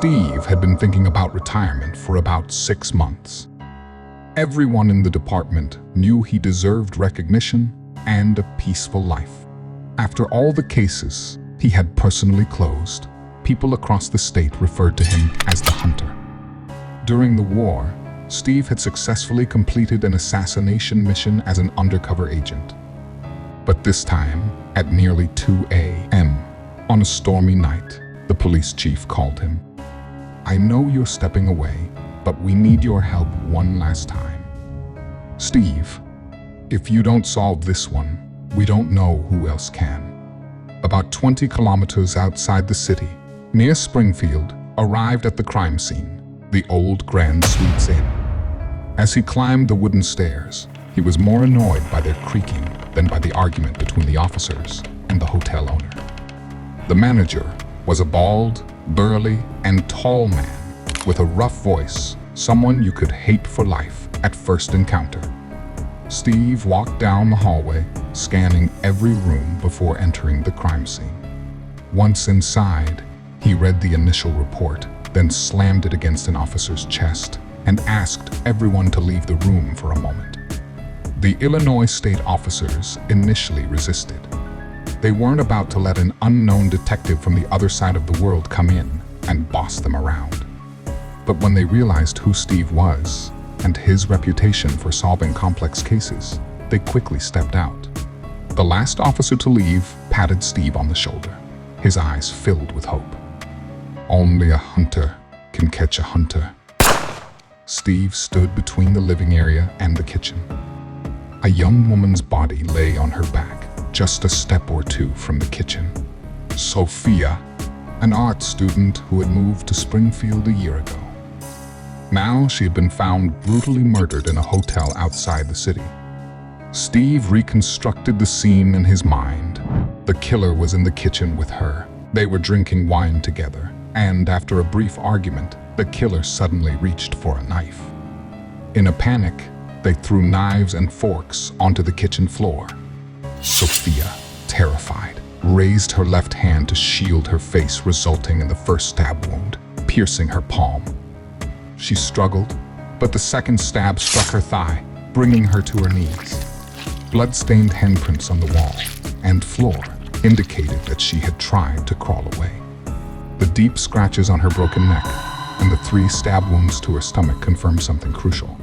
Steve had been thinking about retirement for about 6 months. Everyone in the department knew he deserved recognition and a peaceful life. After all the cases he had personally closed, people across the state referred to him as the Hunter. During the war, Steve had successfully completed an assassination mission as an undercover agent. But this time, at nearly 2 a.m., on a stormy night, the police chief called him. "I know you're stepping away, but we need your help one last time. Steve, if you don't solve this one, we don't know who else can." About 20 kilometers outside the city, near Springfield, arrived at the crime scene, the old Grand Suites Inn. As he climbed the wooden stairs, he was more annoyed by their creaking than by the argument between the officers and the hotel owner. The manager was a bald, burly, and tall man with a rough voice, someone you could hate for life at first encounter. Steve walked down the hallway, scanning every room before entering the crime scene. Once inside, he read the initial report, then slammed it against an officer's chest and asked everyone to leave the room for a moment. The Illinois state officers initially resisted. They weren't about to let an unknown detective from the other side of the world come in and boss them around. But when they realized who Steve was and his reputation for solving complex cases, they quickly stepped out. The last officer to leave patted Steve on the shoulder, his eyes filled with hope. "Only a hunter can catch a hunter." Steve stood between the living area and the kitchen. A young woman's body lay on her back, just a step or two from the kitchen. Sophia, an art student who had moved to Springfield a year ago. Now she had been found brutally murdered in a hotel outside the city. Steve reconstructed the scene in his mind. The killer was in the kitchen with her. They were drinking wine together, and after a brief argument, the killer suddenly reached for a knife. In a panic, they threw knives and forks onto the kitchen floor. Sophia, terrified, raised her left hand to shield her face, resulting in the first stab wound, piercing her palm. She struggled, but the second stab struck her thigh, bringing her to her knees. Blood-stained handprints on the wall and floor indicated that she had tried to crawl away. The deep scratches on her broken neck and the 3 stab wounds to her stomach confirmed something crucial.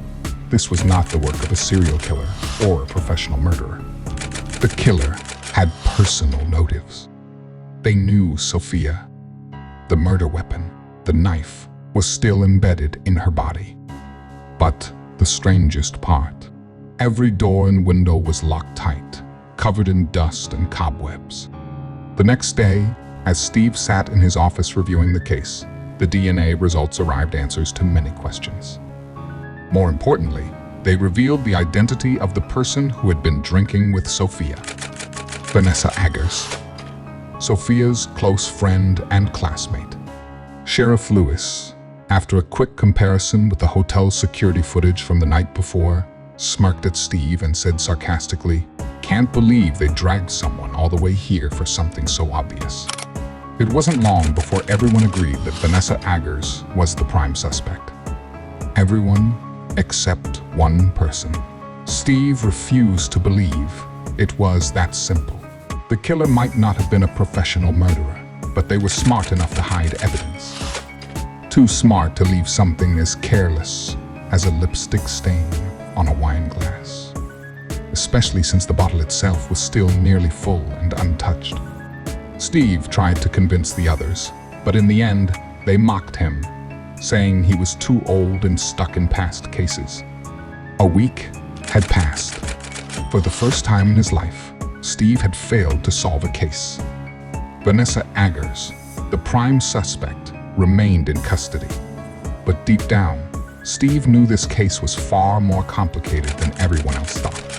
This was not the work of a serial killer or a professional murderer. The killer had personal motives. They knew Sophia. The murder weapon, the knife, was still embedded in her body. But the strangest part, every door and window was locked tight, covered in dust and cobwebs. The next day, as Steve sat in his office reviewing the case, the DNA results arrived answers to many questions. More importantly, they revealed the identity of the person who had been drinking with Sophia. Vanessa Eggers, Sophia's close friend and classmate. Sheriff Lewis, after a quick comparison with the hotel's security footage from the night before, smirked at Steve and said sarcastically, "Can't believe they dragged someone all the way here for something so obvious." It wasn't long before everyone agreed that Vanessa Eggers was the prime suspect. Everyone except one person. Steve refused to believe it was that simple. The killer might not have been a professional murderer, but they were smart enough to hide evidence. Too smart to leave something as careless as a lipstick stain on a wine glass, especially since the bottle itself was still nearly full and untouched. Steve tried to convince the others, but in the end, they mocked him, saying he was too old and stuck in past cases. A week had passed. For the first time in his life, Steve had failed to solve a case. Vanessa Eggers, the prime suspect, remained in custody. But deep down, Steve knew this case was far more complicated than everyone else thought.